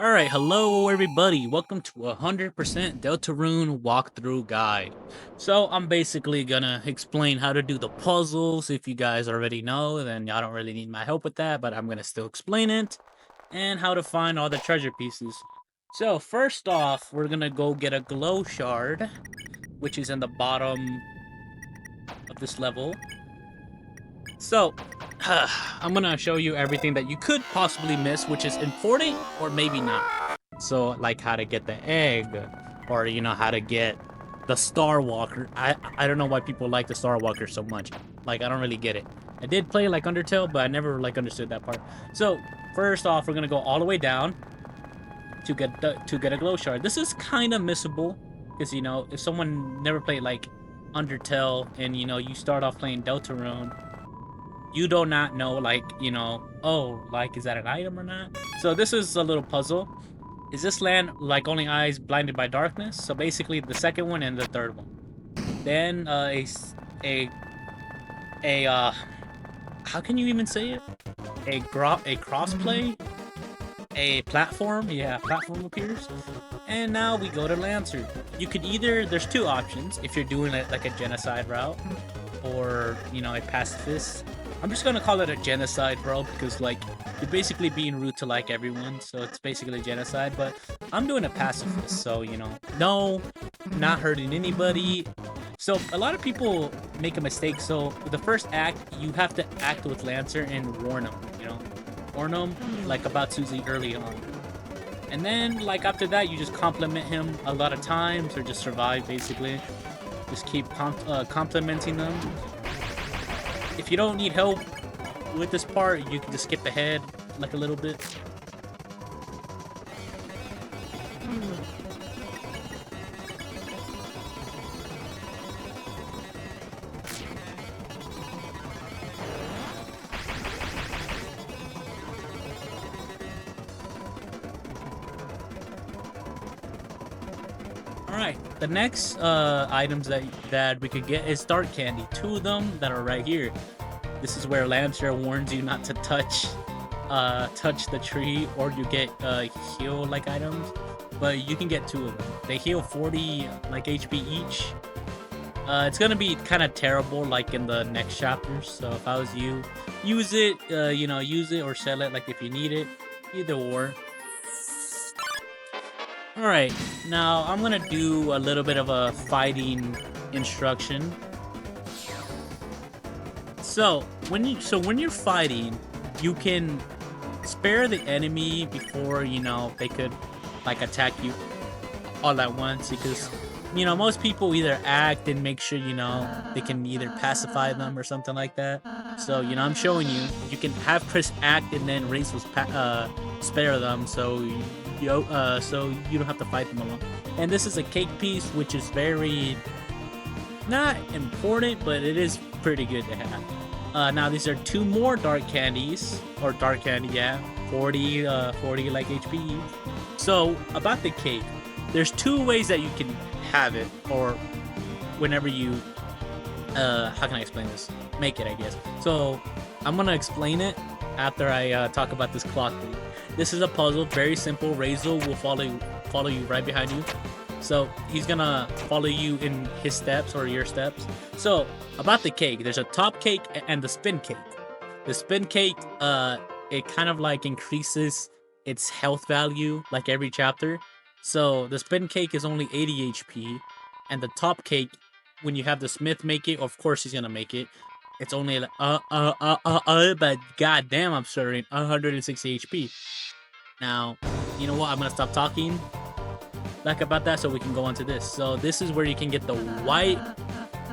Alright, hello everybody. Welcome to 100% Deltarune walkthrough guide. So I'm basically gonna explain how to do the puzzles. If you guys already know, then I don't really need my help with that, but I'm gonna still explain it. And how to find all the treasure pieces. So first off, we're gonna go get a glow shard, which is in the bottom of this level. So, I'm gonna show you everything that you could possibly miss, which is important or maybe not. So, like how to get the egg, or how to get the Star Walker. I don't know why people like the Star Walker so much. Like, I don't really get it. I did play like Undertale, but I never like understood that part. So, first off, we're gonna go all the way down to get a glow shard. This is kind of missable because if someone never played like Undertale and you start off playing Deltarune, you do not know, like, oh, like, is that an item or not? So this is a little puzzle. Is this land like only eyes blinded by darkness? So basically the second one and the third one. Then a how can you even say it? A crossplay? A platform? Yeah, platform appears. And now we go to Lancer. You could either, there's two options if you're doing it like a genocide route or, a pacifist. I'm just gonna call it a genocide, bro, because like you're basically being rude to like everyone, so it's basically genocide. But I'm doing a pacifist, so no, not hurting anybody. So a lot of people make a mistake. So the first act, you have to act with Lancer and warn him, warn him like about Susie early on. And then like after that, you just compliment him a lot of times or just survive basically. Just keep complimenting them. If you don't need help with this part, you can just skip ahead like a little bit. Alright, the next items that we could get is dark candy. Two of them that are right here. This is where Lancer warns you not to touch the tree, or you get heal like items. But you can get two of them. They heal 40 like HP each. It's gonna be kind of terrible like in the next chapters. So if I was you, use it. Use it or sell it like if you need it. Either or. Alright, now I'm gonna do a little bit of a fighting instruction. So when you're fighting, you can spare the enemy before they could like attack you all at once, because most people either act and make sure they can either pacify them or something like that. So I'm showing you can have Chris act and then Race was spare them, so you don't have to fight them alone. And this is a cake piece, which is very not important, but it is pretty good to have. Now these are two more dark candies, or dark candy, yeah, 40 like HP. So about the cake, there's two ways that you can have it, or whenever you how can I explain this? Make it, I guess. So I'm gonna explain it after I talk about this clock thing. This is a puzzle, very simple. Razel will follow you right behind you. So he's gonna follow you in his steps or your steps. So about the cake, there's a top cake and the spin cake. The spin cake, it kind of like increases its health value like every chapter. So the spin cake is only 80 HP, and the top cake, when you have the smith make it, of course he's gonna make it. It's only like but goddamn, I'm serving 160 HP. Now, you know what? I'm gonna stop talking like about that so we can go on to this. So this is where you can get the white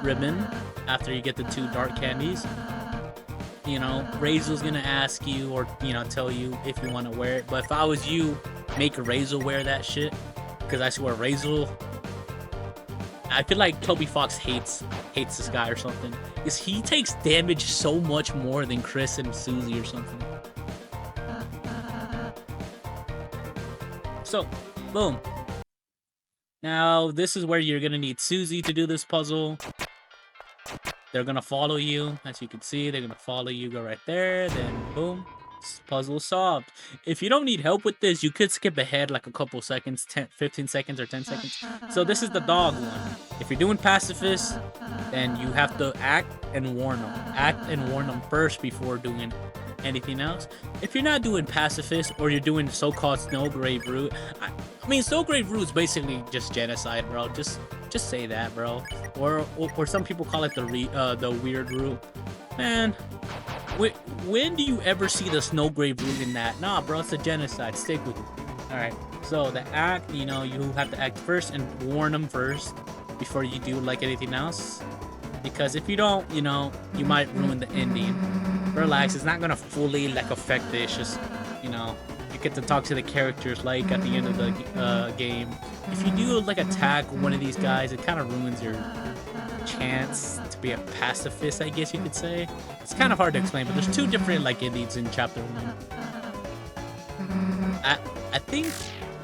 ribbon after you get the two dark candies. Razel's gonna ask you or tell you if you want to wear it. But if I was you, make Razel wear that shit, because I swear Razel, I feel like Toby Fox hates this guy or something, because he takes damage so much more than Chris and Susie or something. So, boom. Now, this is where you're gonna need Susie to do this puzzle. They're gonna follow you, as you can see. They're gonna follow you, go right there, then boom. Puzzle solved. If you don't need help with this, you could skip ahead like a couple seconds, 10, 15 seconds or 10 seconds. So this is the dog one. If you're doing pacifist, then you have to act and warn them. Act and warn them first before doing anything else. If you're not doing pacifist or you're doing so-called Snowgrave route, I mean Snowgrave route is basically just genocide, bro. Just say that, bro. Or some people call it the weird route. Man, when do you ever see the Snowgrave route in that? Nah, bro, it's a genocide. Stick with it. All right. So the act, you know, you have to act first and warn them first before you do like anything else. Because if you don't, you know, you might ruin the ending. Relax, it's not gonna fully like affect it. It's just, you know, you get to talk to the characters like at the end of the game. If you do like attack one of these guys, it kind of ruins your chance to be a pacifist, I guess you could say. It's kind of hard to explain, but there's two different like endings in chapter 1.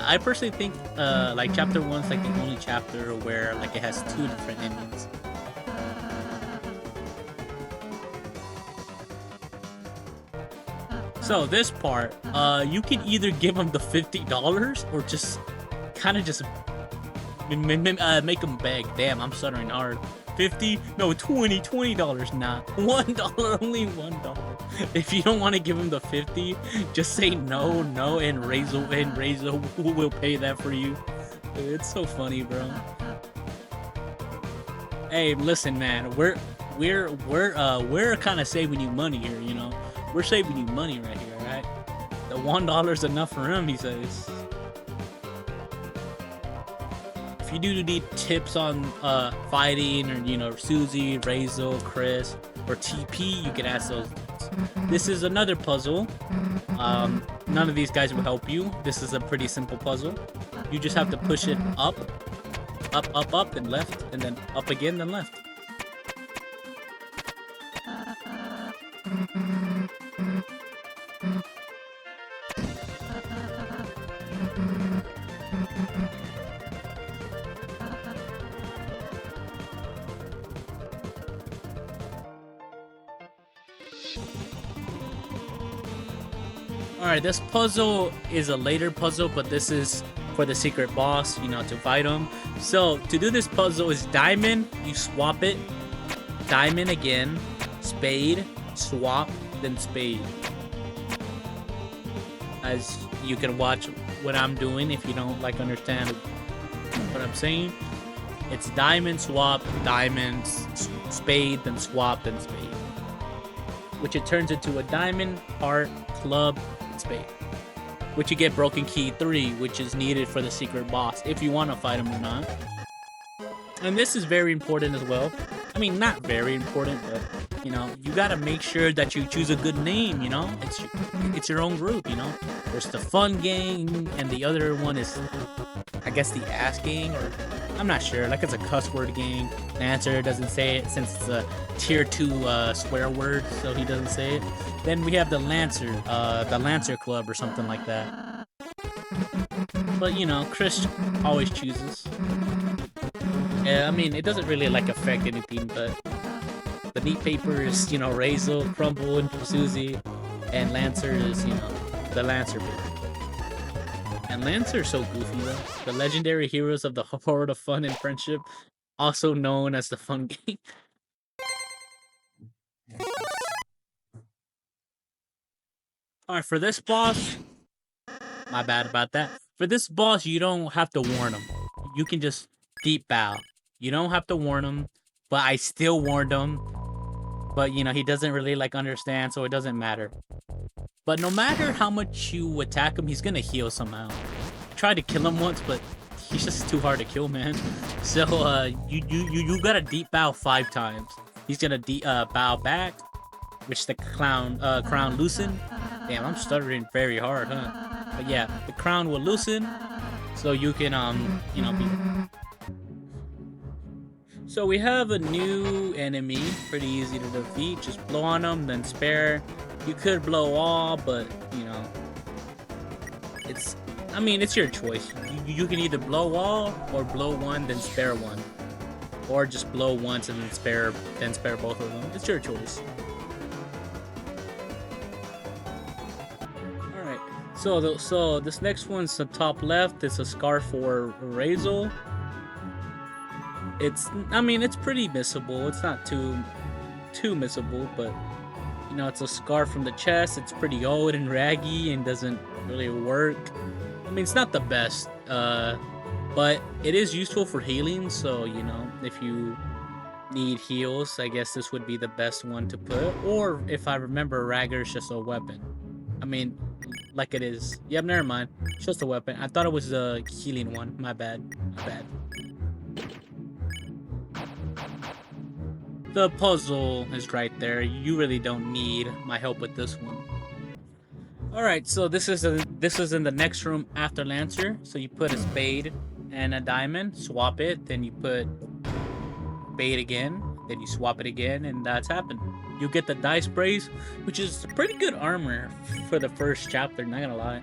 I personally think like chapter 1's like the only chapter where like it has two different endings. So this part, you can either give them the $50 or just kind of just make them beg. Damn, I'm stuttering hard. 50? No, $20. Nah, $1, only $1. If you don't want to give him the 50, just say no, and Razo will pay that for you. It's so funny, bro. Hey, listen, man, we're kind of saving you money here, you know. We're saving you money right here, right? The $1's enough for him, he says. If you do need tips on fighting, or you know, Susie, Razo, Chris, or TP, you can ask those. This is another puzzle. None of these guys will help you. This is a pretty simple puzzle. You just have to push it up, then left, and then up again, then left. Alright, this puzzle is a later puzzle, but this is for the secret boss, you know, to fight him. So, to do this puzzle is diamond, you swap it, diamond again, spade, swap, then spade. As you can watch what I'm doing if you don't like understand what I'm saying. It's diamond, swap, diamond, spade, then swap, then spade. Which it turns into a diamond, heart, club, spade, which you get broken key 3, which is needed for the secret boss if you want to fight him or not. And this is very important as well. I mean, not very important, but you know, you gotta make sure that you choose a good name. You know, it's your own group. You know, there's the fun gang, and the other one is, I guess, the ass gang, or I'm not sure. Like, it's a cuss word gang. Lancer doesn't say it since it's a tier 2 swear word, so he doesn't say it. Then we have the Lancer Club or something like that. But you know, Chris always chooses. Yeah, I mean, it doesn't really like affect anything, but the neat paper is, you know, Razo, Crumble, and Susie, and Lancer is, you know, the Lancer paper. And Lancer is so goofy, though. The legendary heroes of the Horde of Fun and Friendship, also known as the Fun Gang. Alright, for this boss, my bad about that. For this boss, you don't have to warn him. You can just deep bow. You don't have to warn him, but I still warned him. But, you know, he doesn't really, like, understand, so it doesn't matter. But no matter how much you attack him, he's gonna heal somehow. I tried to kill him once, but he's just too hard to kill, man. So, you gotta deep bow 5 times. He's gonna bow back, which the crown loosen. Damn, I'm stuttering very hard, huh? But yeah, the crown will loosen, so you can, you know, be... So we have a new enemy, pretty easy to defeat. Just blow on them, then spare. You could blow all, but, you know, I mean, it's your choice. You can either blow all, or blow one, then spare one. Or just blow once and then spare both of them. It's your choice. So this next one's the top left. It's a scarf for Razel. I mean, it's pretty missable. It's not too missable, but you know, it's a scarf from the chest. It's pretty old and raggy and doesn't really work. I mean, it's not the best, but it is useful for healing. So you know, if you need heals, I guess this would be the best one to put. Or if I remember, Ragger is just a weapon. I mean, like it is. Yep, never mind. It's just a weapon. I thought it was a healing one. My bad. My bad. The puzzle is right there. You really don't need my help with this one. All right, so this is in the next room after Lancer. So you put a spade and a diamond, swap it, then you put spade again, then you swap it again, and that's happened. You get the dice brace, which is pretty good armor for the first chapter, not gonna lie.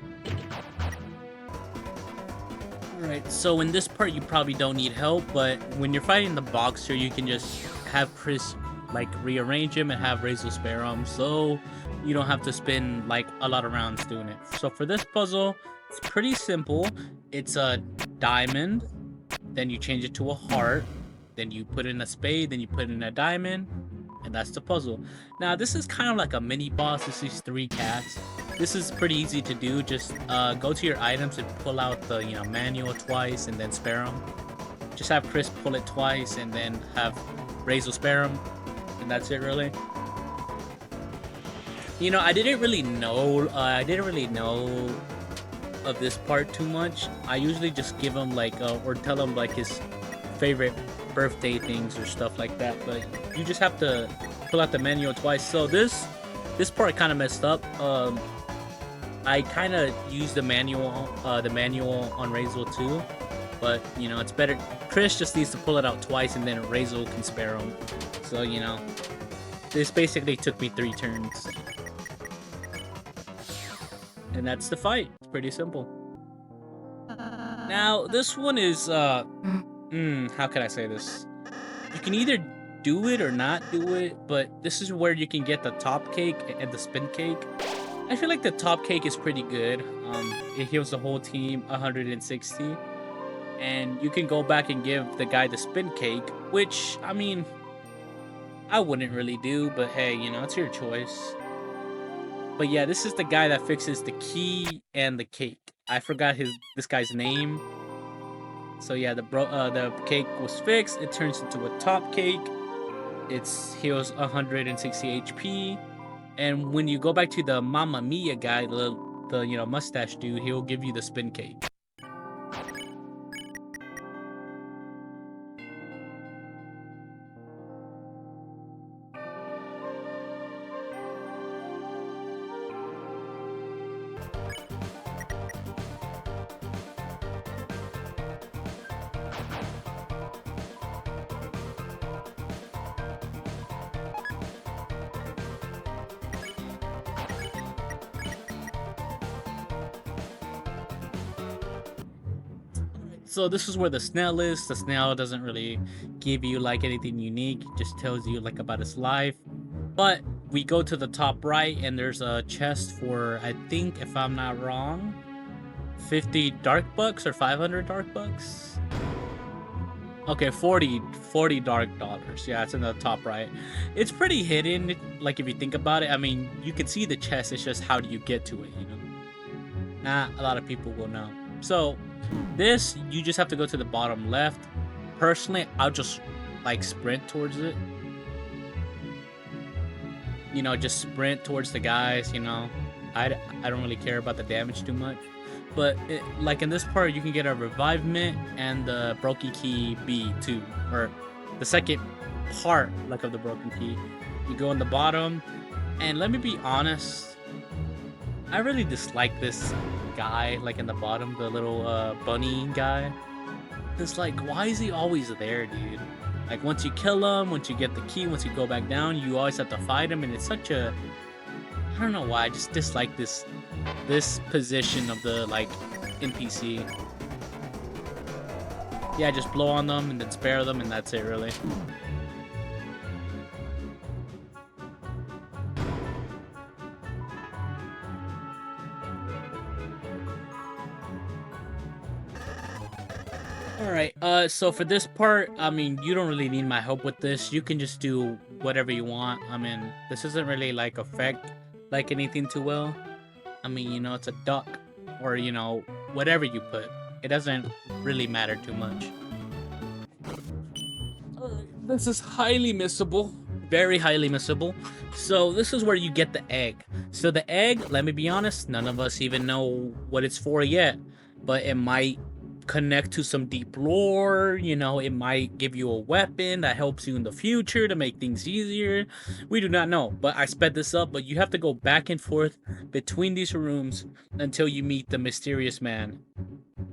Alright, so in this part you probably don't need help, but when you're fighting the boxer, you can just have Chris like rearrange him and have Razel spare him, so you don't have to spend like a lot of rounds doing it. So for this puzzle, it's pretty simple. It's a diamond, then you change it to a heart, then you put in a spade, then you put in a diamond, and that's the puzzle. Now this is kind of like a mini boss. This is 3 cats. This is pretty easy to do. Just go to your items and pull out the manual twice and then spare them. Just have Chris pull it twice and then have Razel spare him, and that's it really. You know, I didn't really know of this part too much. I usually just give him like or tell him like his favorite birthday things or stuff like that, but you just have to pull out the manual twice. So this part kind of messed up. I kind of used the manual on Razel too, but you know, it's better. Chris just needs to pull it out twice and then Razel can spare him. So you know, this basically took me 3 turns, and that's the fight. It's pretty simple. Now this one is how can I say this? You can either do it or not do it, but this is where you can get the top cake and the spin cake. I feel like the top cake is pretty good. It heals the whole team 160. And you can go back and give the guy the spin cake, which, I mean, I wouldn't really do, but hey, you know, it's your choice. But yeah, this is the guy that fixes the key and the cake. I forgot this guy's name. So yeah, the cake was fixed. It turns into a top cake. It heals 160 HP. And when you go back to the Mamma Mia guy, the mustache dude, he'll give you the spin cake. So this is where the snail is. The snail doesn't really give you like anything unique. It just tells you like about his life. But we go to the top right and there's a chest for, I think, if I'm not wrong, 50 dark bucks or 500 dark bucks. Okay, 40 dark dollars. Yeah, it's in the top right. It's pretty hidden, like if you think about it. I mean, you can see the chest. It's just how do you get to it, you know? Not a lot of people will know. So this, you just have to go to the bottom left. Personally, I'll just like sprint towards it. You know, just sprint towards the guys, you know. I don't really care about the damage too much. But like in this part, you can get a revivement and the broken key B too, or the second part like of the broken key. You go on the bottom, and let me be honest, I really dislike this guy like in the bottom, the little bunny guy. It's like, why is he always there, dude? Like once you kill him, once you get the key, once you go back down, you always have to fight him, and it's such a, I don't know why, I just dislike this position of the like NPC. Yeah, just blow on them and then spare them, and that's it really. Alright, so for this part, I mean, you don't really need my help with this. You can just do whatever you want. I mean, this doesn't really, like, affect, like, anything too well. I mean, you know, it's a duck. Or, you know, whatever you put. It doesn't really matter too much. Alright, this is highly missable. Very highly missable. So this is where you get the egg. So the egg, let me be honest, none of us even know what it's for yet. But it might connect to some deep lore, you know, it might give you a weapon that helps you in the future to make things easier. We do not know, but I sped this up, but you have to go back and forth between these rooms until you meet the mysterious man.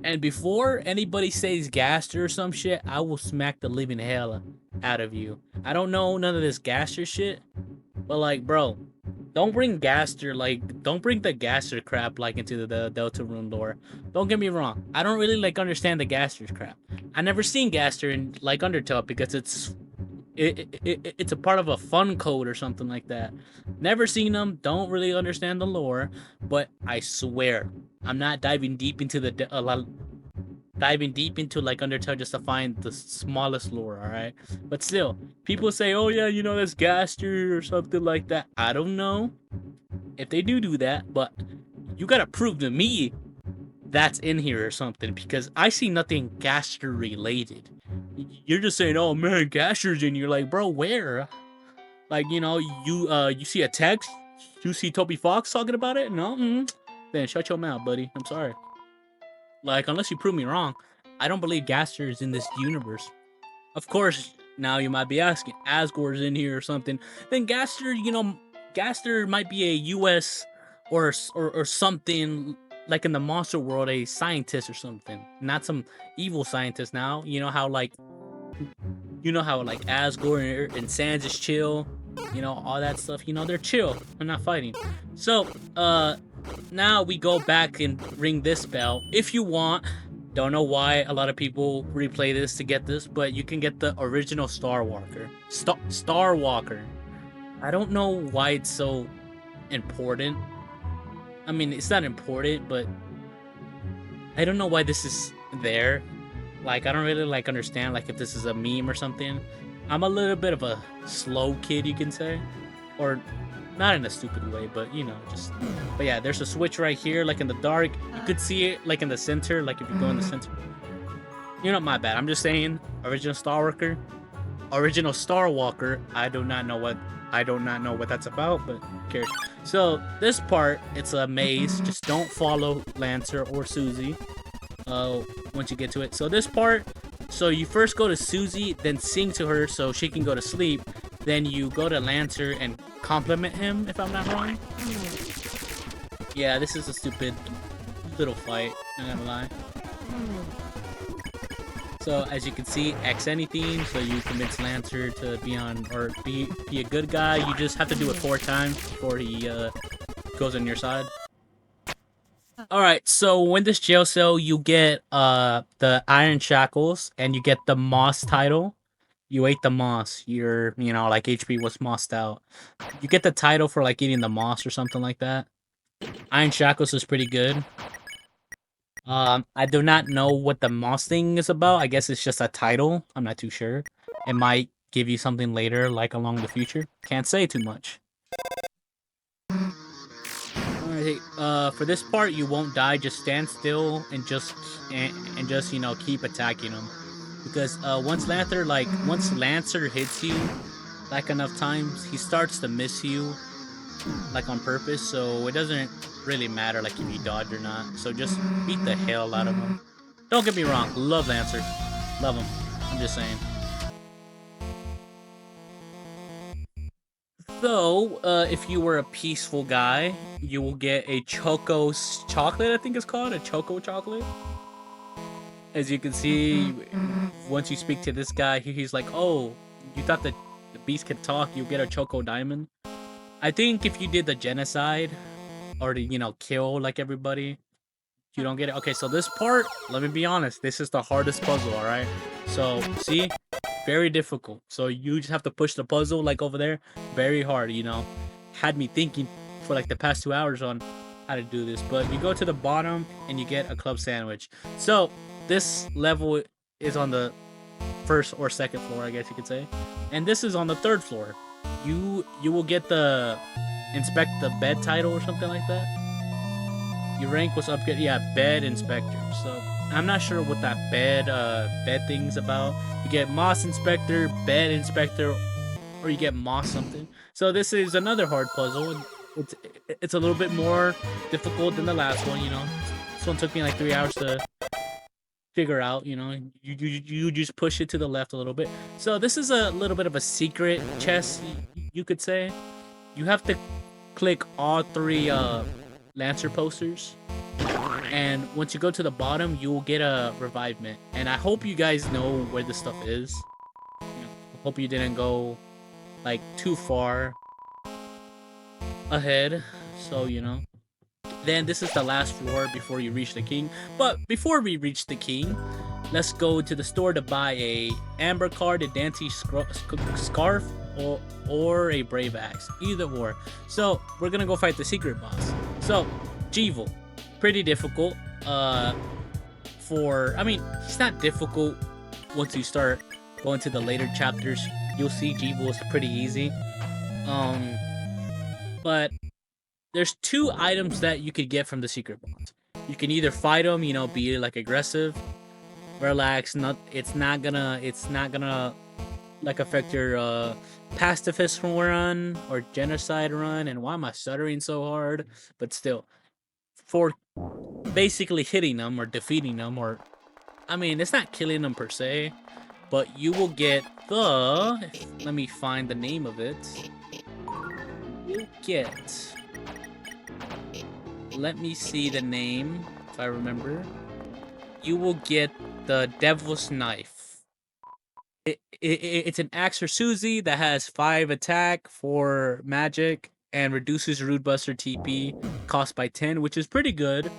And before anybody says Gaster or some shit, I will smack the living hell out of you. I don't know none of this Gaster shit, but like, bro, don't bring Gaster, like, don't bring the Gaster crap, like, into the Deltarune lore. Don't get me wrong. I don't really, like, understand the Gaster's crap. I never seen Gaster in, like, Undertale because it's a part of a fun code or something like that. Never seen them. Don't really understand the lore, but I swear I'm not diving deep into diving deep into like Undertale just to find the smallest lore. All right, but still, people say, "Oh yeah, you know that's Gaster or something like that." I don't know if they do that, but you gotta prove to me that's in here or something because I see nothing Gaster related. You're just saying, "Oh man, Gaster's in." You're like, bro, where? Like, you know, you see a text, you see Toby Fox talking about it? No, then shut your mouth, buddy. I'm sorry. Like, unless you prove me wrong, I don't believe Gaster is in this universe. Of course, now you might be asking, Asgore's in here or something. Then Gaster, you know, Gaster might be a U.S. or something like in the monster world, a scientist or something, not some evil scientist. Now you know how like Asgore and Sans is chill, you know, all that stuff. You know, they're chill. They're not fighting. So, now we go back and ring this bell if you want. Don't know why a lot of people replay this to get this, but you can get the original Star Walker. Star Walker. I don't know why it's so important. I mean, it's not important, but I don't know why this is there. Like, I don't really like understand like if this is a meme or something. I'm a little bit of a slow kid, you can say, or not in a stupid way, but you know, just. But yeah, there's a switch right here, like in the dark. You could see it like in the center, like if you go in the center. You know, my bad. I'm just saying, original Star Walker, original Star Walker. I do not know what that's about, but who cares? So this part, it's a maze. Just don't follow Lancer or Susie. Once you get to it. So this part, so you first go to Susie, then sing to her so she can go to sleep. Then you go to Lancer and compliment him, if I'm not wrong. Yeah, this is a stupid little fight, I'm not gonna lie. So as you can see, X anything, so you convince Lancer to be on, or be a good guy. You just have to do it 4 times before he goes on your side. Alright, so when this jail cell, you get the iron shackles, and you get the moss title. You ate the moss. Your, you know, like HP was mossed out. You get the title for like eating the moss or something like that. Iron shackles is pretty good. I do not know what the moss thing is about. I guess it's just a title. I'm not too sure. It might give you something later, like along the future. Can't say too much. Alright, for this part, you won't die. Just stand still and just you know, keep attacking them. Because once Lancer hits you like enough times, he starts to miss you like on purpose. So it doesn't really matter like if you dodge or not. So just beat the hell out of him. Don't get me wrong, love Lancer, love him. I'm just saying. So, if you were a peaceful guy, you will get a Choco chocolate, I think it's called, a Choco chocolate. As you can see, once you speak to this guy, he's like, oh, you thought that the beast could talk, you get a Choco diamond. I think if you did the genocide, or to, you know, kill, like, everybody, you don't get it. Okay, so this part, let me be honest, this is the hardest puzzle, alright? So, see? Very difficult. So you just have to push the puzzle, like, over there. Very hard, you know? Had me thinking for, like, the past 2 hours on how to do this. But you go to the bottom, and you get a club sandwich. So, this level is on the first or second floor, I guess you could say, and this is on the third floor. You will get the inspect the bed title or something like that. Your rank was upgraded. Yeah, bed inspector. So I'm not sure what that bed thing's about. You get moss inspector, bed inspector, or you get moss something. So this is another hard puzzle. It's it's a little bit more difficult than the last one. This one took me like 3 hours to figure out. You just push it to the left a little bit. So this is a little bit of a secret chest, you could say. You have to click all three Lancer posters, and once you go to the bottom, you will get a revivement. And I hope you guys know where this stuff is. I hope you didn't go like too far ahead. So then this is the last floor before you reach the king. But before we reach the king, let's go to the store to buy a amber card, a dainty scarf, or a brave axe, either or. So we're gonna go fight the secret boss. So Jevil, pretty difficult. He's not difficult once you start going to the later chapters. You'll see Jevil is pretty easy. But there's two items that you could get from the secret boss. You can either fight him, be like aggressive, relax. It's not gonna like affect your pacifist run or genocide run. And why am I stuttering so hard? But still, for basically hitting them or defeating them, or it's not killing them per se, but you will get let me find the name of it. You get, let me see the name if I remember. You will get the Devil's Knife. It's an axe or Susie that has 5 attack, 4 magic, and reduces Rude Buster TP cost by 10, which is pretty good.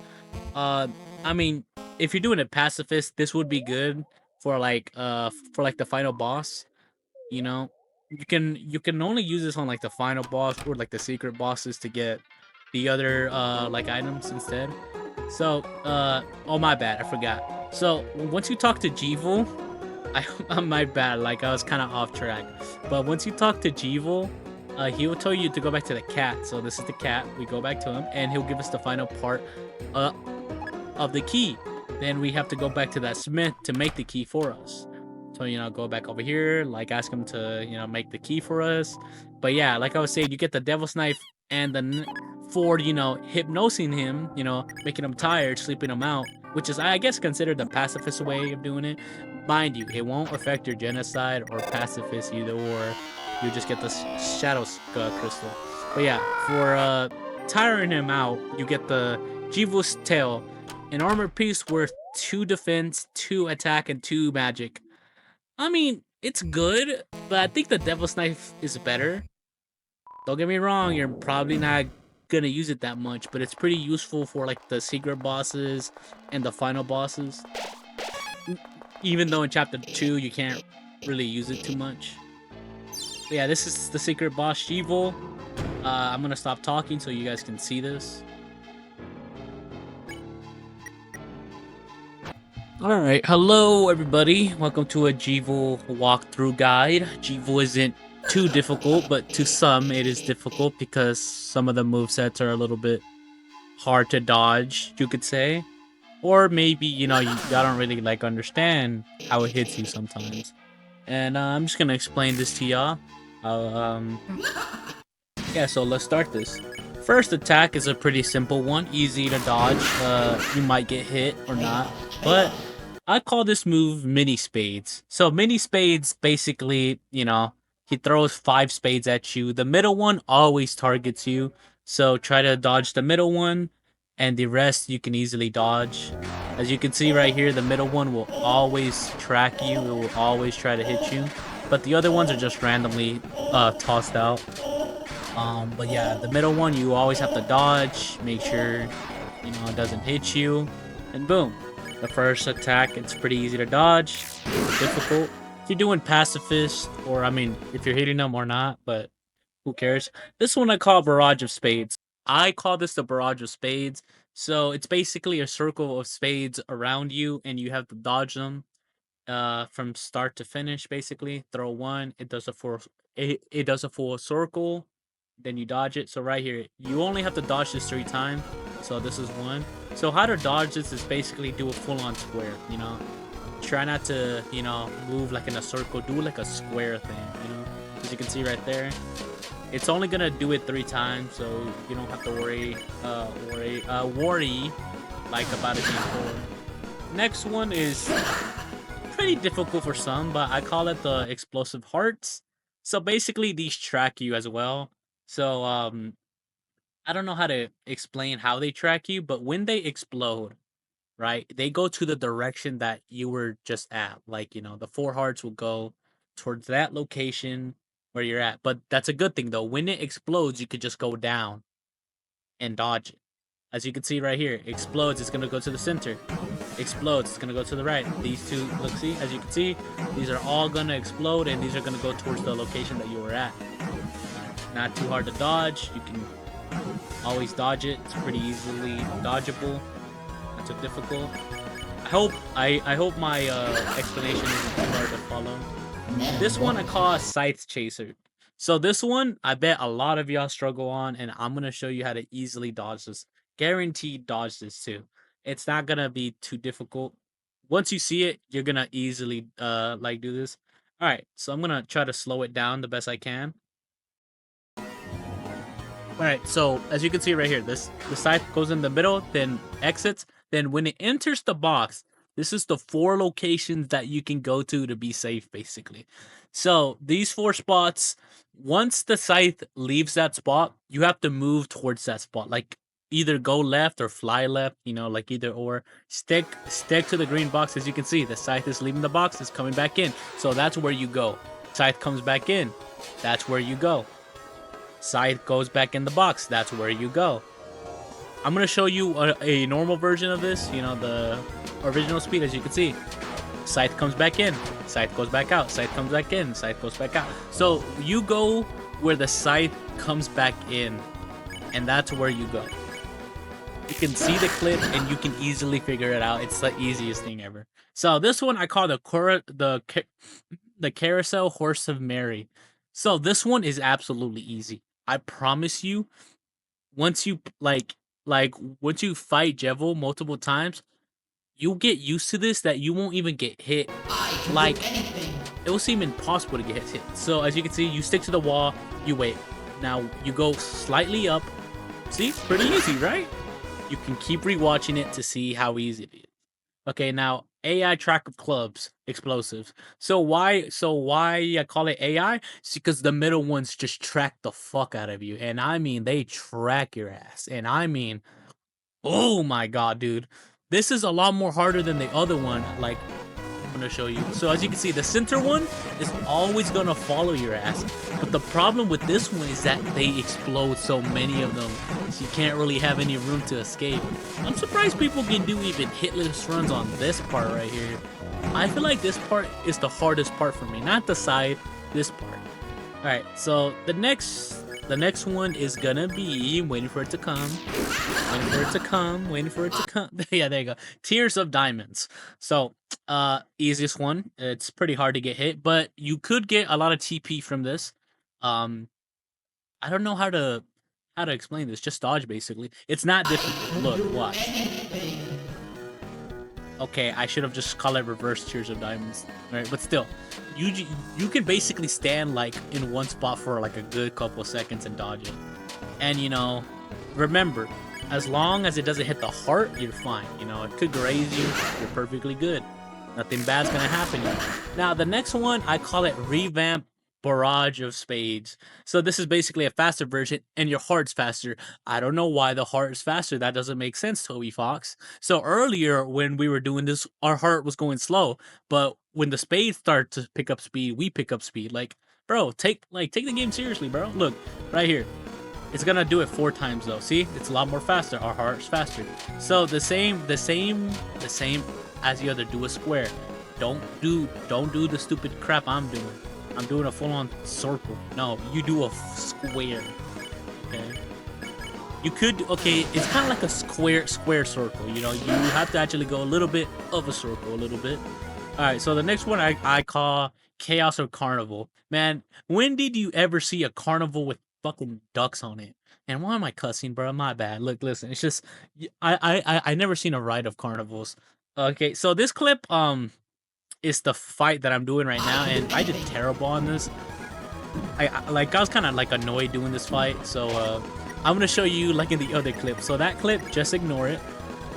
If you're doing a pacifist, this would be good for the final boss. You can only use this on like the final boss or like the secret bosses to get the other items instead. So oh my bad, I forgot. So once you talk to Jevil, I'm my bad, like I was kind of off track. But once you talk to Jevil, he will tell you to go back to the cat. So this is the cat. We go back to him, and he'll give us the final part of the key. Then we have to go back to that smith to make the key for us. So go back over here, ask him to make the key for us. But yeah, like I was saying, you get the Devil's Knife, and then for hypnosing him, making him tired, sleeping him out, which is I guess considered the pacifist way of doing it. Mind you, it won't affect your genocide or pacifist either, or you just get the shadow crystal. But yeah, for tiring him out, you get the Jevil's tail, an armor piece worth 2 defense, 2 attack, and 2 magic. It's good, but I think the Devil's Knife is better. Don't get me wrong, you're probably not gonna use it that much, but it's pretty useful for like the secret bosses and the final bosses. Even though in chapter 2 you can't really use it too much. But yeah, this is the secret boss Jevil. I'm gonna stop talking so you guys can see this. Alright, hello everybody. Welcome to a Jevil walkthrough guide. Jevil isn't too difficult, but to some it is difficult because some of the movesets are a little bit hard to dodge, you could say. Or maybe, y'all don't really understand how it hits you sometimes. And I'm just gonna explain this to y'all. Yeah, so let's start this. First attack is a pretty simple one, easy to dodge. You might get hit or not, but I call this move mini spades. So mini spades, basically, he throws 5 spades at you. The middle one always targets you, so try to dodge the middle one, and the rest you can easily dodge. As you can see right here, the middle one will always track you. It will always try to hit you, but the other ones are just randomly tossed out. But yeah, the middle one you always have to dodge, make sure it doesn't hit you, and boom. The first attack, it's pretty easy to dodge. It's difficult if you're doing pacifist, or if you're hitting them or not, but who cares. This one I call Barrage of Spades. I call this the Barrage of Spades. So it's basically a circle of spades around you, and you have to dodge them. from start to finish. Basically, throw one, it does a it does a full circle, then you dodge it. So right here, you only have to dodge this 3 times. So this is one. So how to dodge this is basically do a full-on square. Try not to move like in a circle. Do like a square thing. As you can see right there, it's only gonna do it 3 times, so you don't have to worry like about it being full. Next one is pretty difficult for some, but I call it the explosive hearts. So basically, these track you as well. So I don't know how to explain how they track you, but when they explode, right, they go to the direction that you were just at. Like the 4 hearts will go towards that location where you're at. But that's a good thing though. When it explodes, you could just go down and dodge it. As you can see right here, explodes, it's gonna go to the center. Explodes, it's gonna go to the right. These two, look, see, as you can see, these are all gonna explode, and these are gonna go towards the location that you were at. Not too hard to dodge. You can always dodge it. It's pretty easily dodgeable. Not too difficult. I hope my explanation isn't too hard to follow. This one I call a Scythe Chaser. So this one, I bet a lot of y'all struggle on, and I'm gonna show you how to easily dodge this. Guaranteed dodge this too. It's not gonna be too difficult. Once you see it, you're gonna easily like do this. All right, so I'm gonna try to slow it down the best I can. All right, so as you can see right here, the scythe goes in the middle, then exits. Then when it enters the box, this is the 4 locations that you can go to be safe, basically. So these 4 spots, once the scythe leaves that spot, you have to move towards that spot. Like either go left or fly left, like either or. Stick to the green box. As you can see, the scythe is leaving the box, it's coming back in. So that's where you go. Scythe comes back in. That's where you go. Scythe goes back in the box. That's where you go. I'm going to show you a normal version of this, the original speed. As you can see, Scythe comes back in, Scythe goes back out, Scythe comes back in, Scythe goes back out. So you go where the Scythe comes back in, and that's where you go. You can see the clip and you can easily figure it out. It's the easiest thing ever. So this one I call the Carousel Horse of Mary. So this one is absolutely easy. I promise you, once you once you fight Jevil multiple times, you'll get used to this that you won't even get hit. Like, it will seem impossible to get hit. So as you can see, you stick to the wall, you wait. Now you go slightly up. See, pretty easy, right? You can keep rewatching it to see how easy it is. Okay, now AI track of clubs, explosives. So why I call it AI? It's because the middle ones just track the fuck out of you. And I mean, they track your ass. And I mean, oh my god, dude. This is a lot more harder than the other one. Like, I'm gonna show you. So as you can see, the center one is always gonna follow your ass. But the problem with this one is that they explode so many of them, so you can't really have any room to escape. I'm surprised people can do even hitless runs on this part right here. I feel like this part is the hardest part for me, not the side, this part. All right, so the next one is gonna be, waiting for it to come, waiting for it to come. Yeah, there you go. Tears of Diamonds. So easiest one. It's pretty hard to get hit, but you could get a lot of TP from this. I don't know how to explain this. Just dodge, basically. It's not difficult. Look, watch. Okay, I should have just called it reverse Tears of Diamonds. All right, but still, you can basically stand like in one spot for like a good couple seconds and dodge it. And remember, as long as it doesn't hit the heart, you're fine. It could graze you, you're perfectly good. Nothing bad's gonna happen to you. Now, the next one, I call it Revamp Barrage of Spades. So this is basically a faster version, and your heart's faster. I don't know why the heart is faster. That doesn't make sense, Toby Fox. So earlier, when we were doing this, our heart was going slow. But when the spades start to pick up speed, we pick up speed. Like, bro, take the game seriously, bro. Look, right here. It's gonna do it 4 times though. See, it's a lot more faster. Our heart's faster. So the same as the other. Do a square. Don't do the stupid crap I'm doing. I'm doing a full-on circle. No, you do a square. Okay. You could. Okay, it's kind of like a square circle. You have to actually go a little bit of a circle, a little bit. All right, so the next one I call Chaos or Carnival. Man, when did you ever see a carnival with fucking ducks on it? And why am I cussing, bro? My bad. Look, listen, it's just I never seen a ride of carnivals. Okay, so this clip is the fight that I'm doing right now, and I did terrible on this. I was kind of like annoyed doing this fight, so I'm gonna show you like in the other clip. So that clip, just ignore it.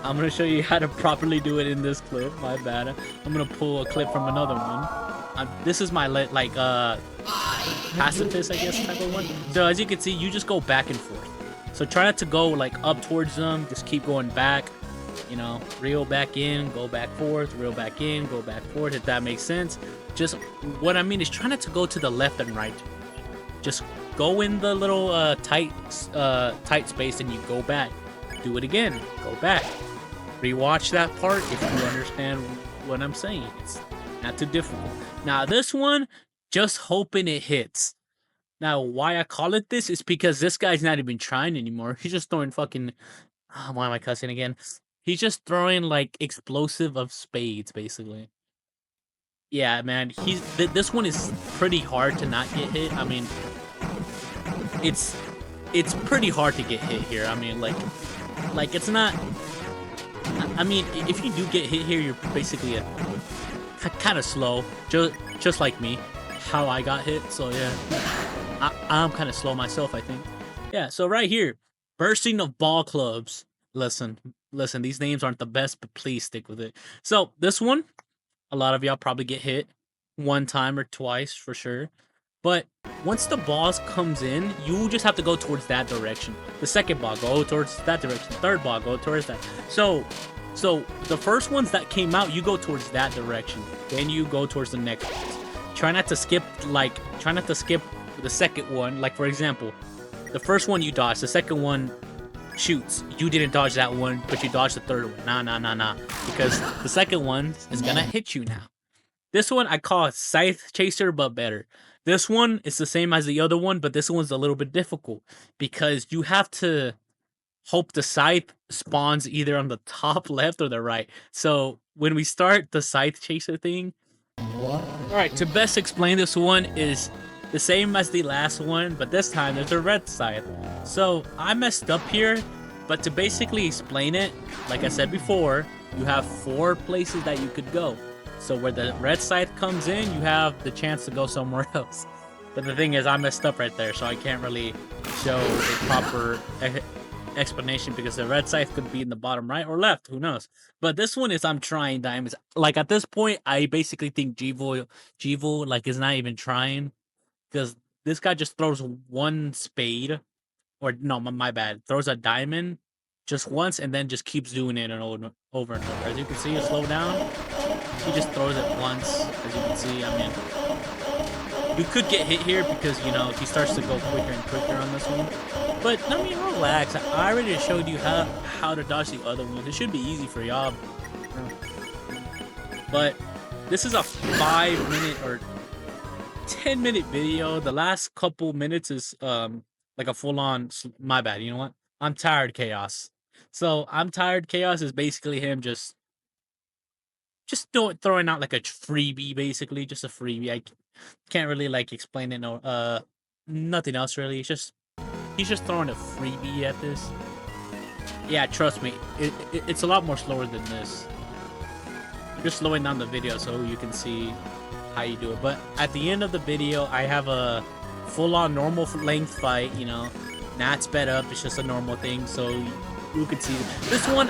I'm gonna show you how to properly do it in this clip. My bad. I'm gonna pull a clip from another one. This is my pacifist, I guess, type of one. So as you can see, you just go back and forth. So try not to go like up towards them. Just keep going back. You know, reel back in, go back forth, reel back in, go back forth. If that makes sense. Just what I mean is try not to go to the left and right. Just go in the little tight space and you go back. Do it again. Go back. Rewatch that part if you understand what I'm saying. It's not too difficult. Now this one, just hoping it hits. Now why I call it this is because this guy's not even trying anymore. He's just throwing fucking. Why am I cussing again? He's just throwing like explosive of spades, basically. Yeah, man. This one is pretty hard to not get hit. I mean, it's pretty hard to get hit here. I mean, like it's not. I mean, if you do get hit here, you're basically kind of slow, just like me, how I got hit. So yeah, I'm kind of slow myself, I think. Yeah. So right here, bursting of ball clubs. Listen, these names aren't the best, but please stick with it. So this one, a lot of y'all probably get hit one time or twice for sure. But once the boss comes in, you just have to go towards that direction. The second ball, go towards that direction. Third ball, go towards that. So the first ones that came out, you go towards that direction. Then you go towards the next ones. Try not to skip the second one. Like for example, the first one you dodge, the second one shoots. You didn't dodge that one, but you dodged the third one. Nah. Because the second one is gonna hit you now. This one I call Scythe Chaser, but better. This one is the same as the other one, but this one's a little bit difficult because you have to hope the scythe spawns either on the top left or the right. So when we start the Scythe Chaser thing, alright, to best explain this one is the same as the last one, but this time there's a red scythe. So I messed up here, but to basically explain it, like I said before, you have 4 places that you could go. So where the red scythe comes in, you have the chance to go somewhere else. But the thing is, I messed up right there, so I can't really show a proper explanation because the red scythe could be in the bottom right or left, who knows. But this one is I'm trying diamonds. Like at this point, I basically think Jevil like is not even trying because this guy just throws one spade, or no, my bad, throws a diamond just once and then just keeps doing it and over and over. As you can see, it slow down. He just throws it once, as you can see. I mean, you could get hit here because, you know, he starts to go quicker and quicker on this one. But, I mean, relax. I already showed you how to dodge the other ones. It should be easy for y'all. But this is a 5-minute or 10-minute video. The last couple minutes is like a full-on. My bad. You know what? I'm tired, Chaos. So I'm tired. Chaos is basically him just throwing out like a freebie, basically just a freebie. I can't really like explain it. No, nothing else really. He's just throwing a freebie at this. Yeah, trust me, it's a lot more slower than this. Just slowing down the video so you can see how you do it. But at the end of the video, I have a full-on normal length fight. You know, not sped up. It's just a normal thing, so you can see this one.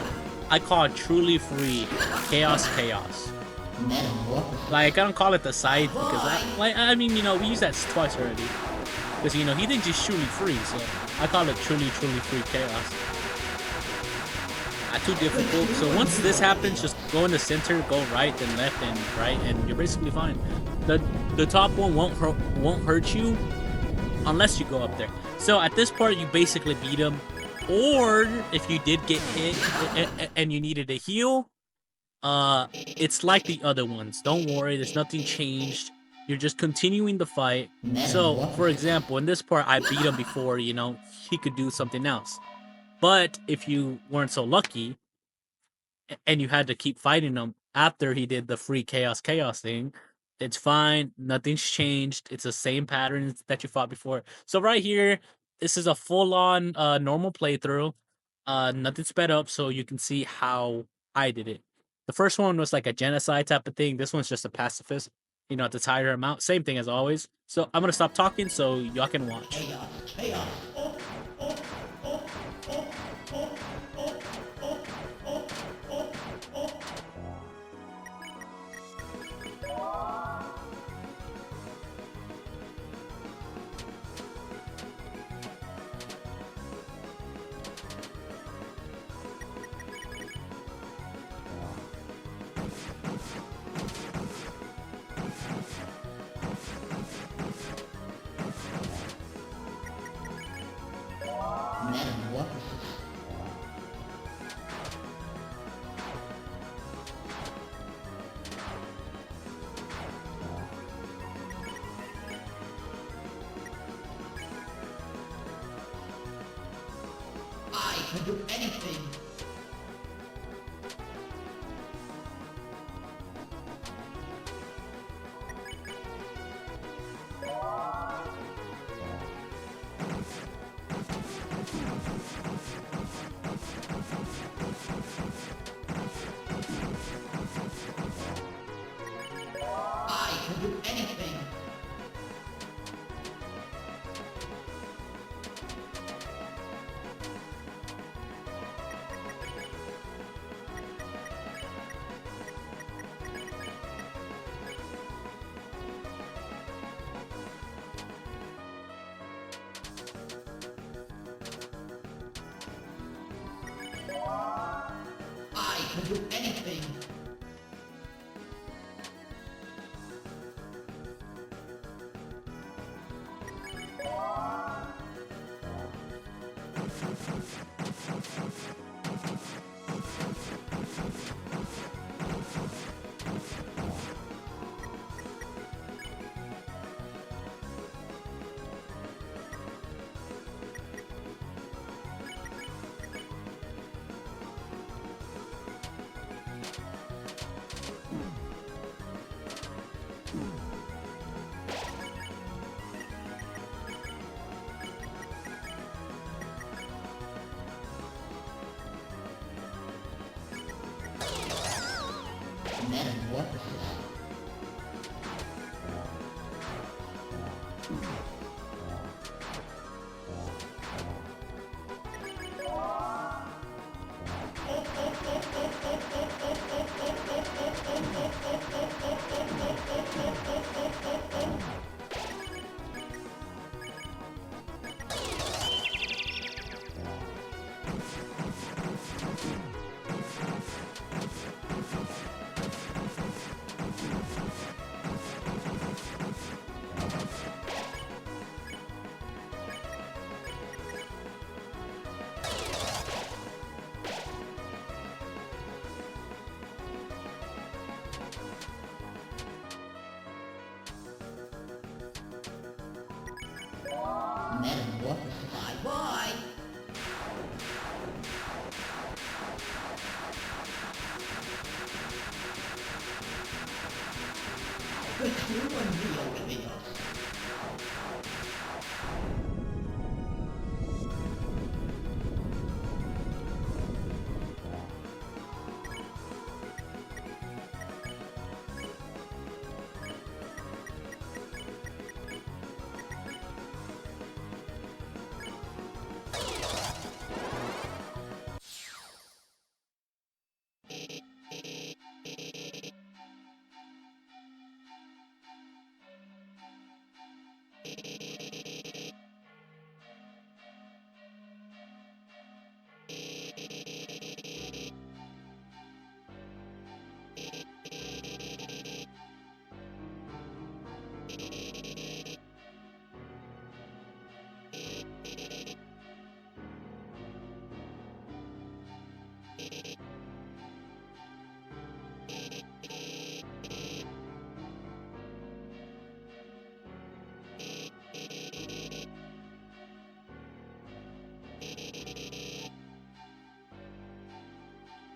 I call it truly free chaos. Like I don't call it the scythe because I mean, you know, we used that twice already. Because, you know, he thinks he's truly free, so I call it truly free chaos. Not too difficult. So once this happens, just go in the center, go right, then left, and right, and you're basically fine. The top one won't hurt you unless you go up there. So at this part, you basically beat him. Or if you did get hit and you needed a heal, it's like the other ones. Don't worry, there's nothing changed. You're just continuing the fight. So, for example, in this part, I beat him before, you know, he could do something else. But if you weren't so lucky and you had to keep fighting him after he did the free chaos thing. It's fine. Nothing's changed. It's the same patterns that you fought before. So right here, this is a full on normal playthrough. Nothing sped up, so you can see how I did it. The first one was like a genocide type of thing. This one's just a pacifist. You know, to tire him out. Same thing as always. So I'm gonna stop talking so y'all can watch. Chaos, chaos. Metamorphosis. I can do anything. I can do anything. I can do anything. Metamorphosis. Metamorphosis. Bye-bye. The true unreal within us.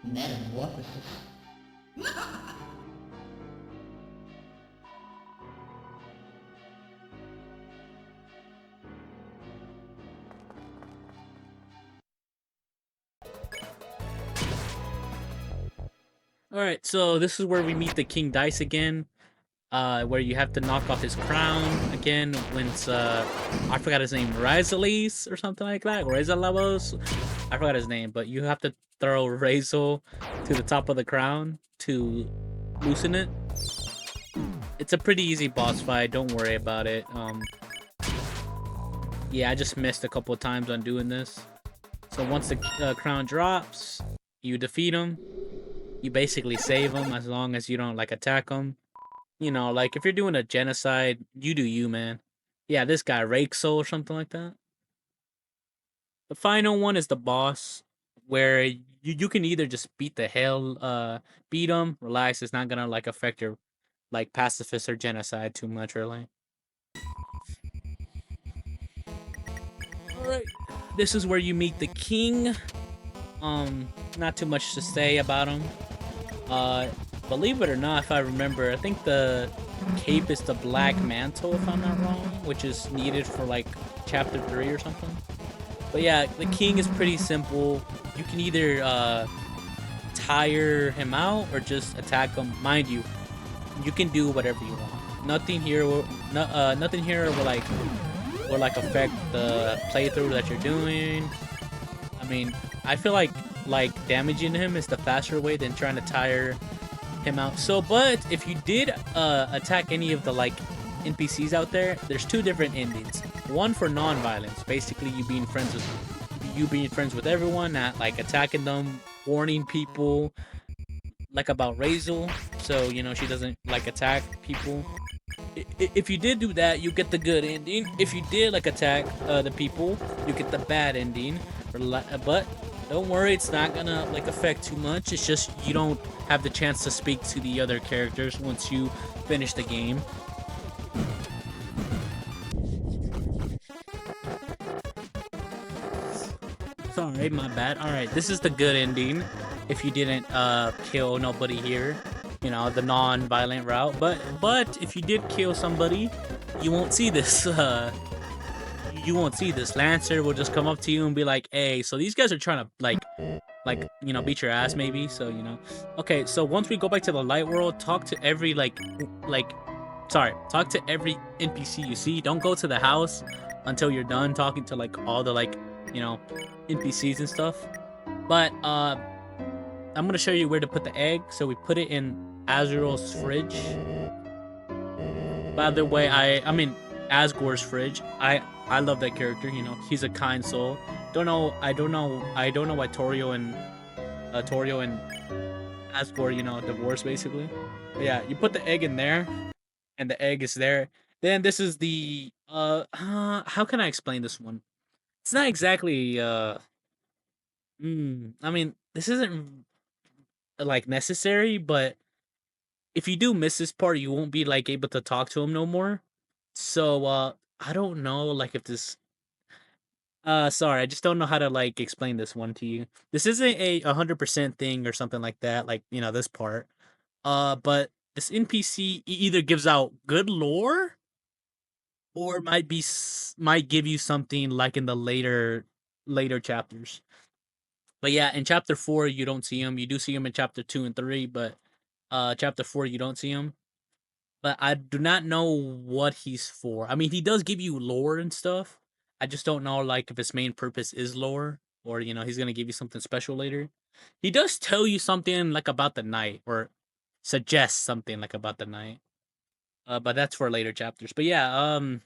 Metamorphosis. All right, so this is where we meet the King Dice again. Where you have to knock off his crown again when it's I forgot his name, Rizalis or something like that, Rizalabos. I forgot his name, but you have to throw Razel to the top of the crown to loosen it. It's a pretty easy boss fight. Don't worry about it. Yeah, I just missed a couple of times on doing this. So once the crown drops, you defeat him. You basically save him as long as you don't like attack him. You know, like if you're doing a genocide, you do you, man. Yeah, this guy Rakesol or something like that. The final one is the boss, where you can either just beat him, relax. It's not gonna like affect your like pacifist or genocide too much, really. All right, this is where you meet the king. Not too much to say about him. Uh, believe it or not, if I remember, I think the cape is the black mantle, if I'm not wrong, which is needed for like chapter 3 or something. But yeah, the king is pretty simple. You can either tire him out or just attack him. Mind you, you can do whatever you want. Nothing here will like affect the playthrough that you're doing. I mean, I feel like damaging him is the faster way than trying to tire him out. So, but if you did attack any of the like NPCs out there, there's two different endings. One for non-violence, basically you being friends with everyone, not like attacking them, warning people like about Razel, so you know she doesn't like attack people. If you did do that, you get the good ending. If you did like attack the people, you get the bad ending. But don't worry, it's not gonna like affect too much. It's just you don't have the chance to speak to the other characters once you finish the game. Sorry, my bad. All right, this is the good ending. If you didn't kill nobody here, you know, the non-violent route. But if you did kill somebody, you won't see this. You won't see this. Lancer will just come up to you and be like, "Hey, so these guys are trying to like you know beat your ass maybe." So you know. Okay, so once we go back to the light world, talk to every talk to every NPC you see. Don't go to the house until you're done talking to like all the like you know NPCs and stuff. But I'm gonna show you where to put the egg. So we put it in Azrael's fridge. By the way, I mean Asgore's fridge. I love that character. You know, he's a kind soul. I don't know why Torio and Asgore, you know, divorced basically. But yeah, you put the egg in there, and the egg is there. Then this is the how can I explain this one? It's not exactly I mean, this isn't like necessary, but if you do miss this part, you won't be like able to talk to him no more. So I don't know like if this sorry, I just don't know how to like explain this one to you. This isn't a 100% thing or something like that, like, you know, this part. But this NPC either gives out good lore or might give you something like in the later chapters. But yeah, in chapter 4 you don't see him. You do see him in chapter 2 and 3, but chapter 4 you don't see him. But I do not know what he's for. I mean, he does give you lore and stuff. I just don't know like if his main purpose is lore or you know, he's going to give you something special later. He does tell you something like about the night or suggest something like about the night. But that's for later chapters. But yeah,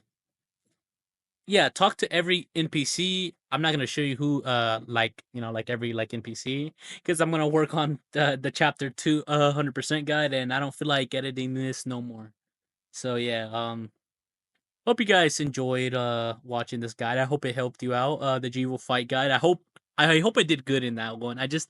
talk to every NPC. I'm not gonna show you who, like you know, like every like NPC, because I'm gonna work on the chapter 2 100% guide, and I don't feel like editing this no more. So yeah, hope you guys enjoyed watching this guide. I hope it helped you out. The Jevil fight guide. I hope I did good in that one. I just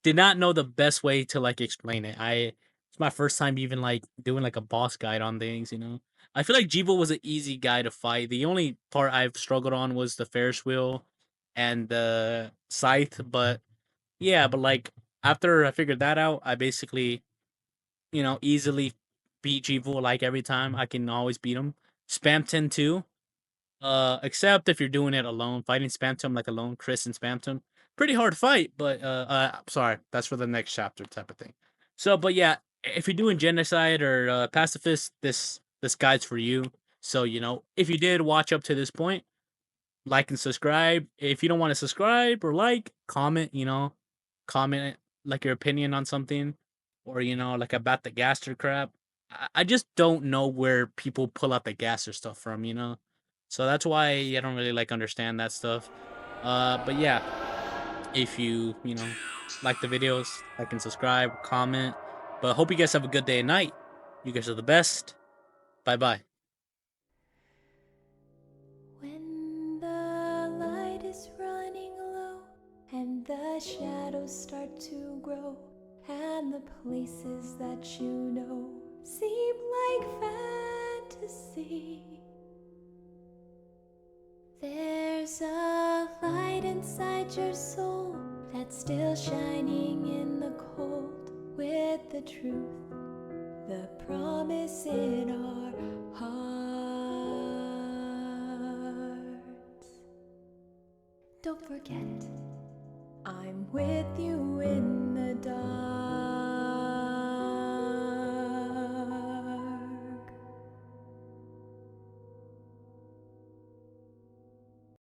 did not know the best way to like explain it. It's my first time even like doing like a boss guide on things, you know. I feel like Jevil was an easy guy to fight. The only part I've struggled on was the Ferris wheel and the scythe, but yeah, but like after I figured that out, I basically, you know, easily beat Jevil like every time. I can always beat him. Spamton too. Except if you're doing it alone, fighting Spamton like alone, Chris and Spamton. Pretty hard fight, but sorry, that's for the next chapter type of thing. So, but yeah, if you're doing genocide or pacifist, this guide's for you. So if you did watch up to this point, like and subscribe. If you don't want to subscribe or like, comment. Comment like your opinion on something, or like about the gaster crap. I just don't know where people pull out the gaster stuff from. So that's why I don't really like understand that stuff. But yeah, if you like the videos, like and subscribe, comment. But hope you guys have a good day and night. You guys are the best. Bye bye. When the light is running low and the shadows start to grow, and the places that you know seem like fantasy, there's a light inside your soul that's still shining in the cold, with the truth, the promise in our hearts. Don't forget, I'm with you in the dark.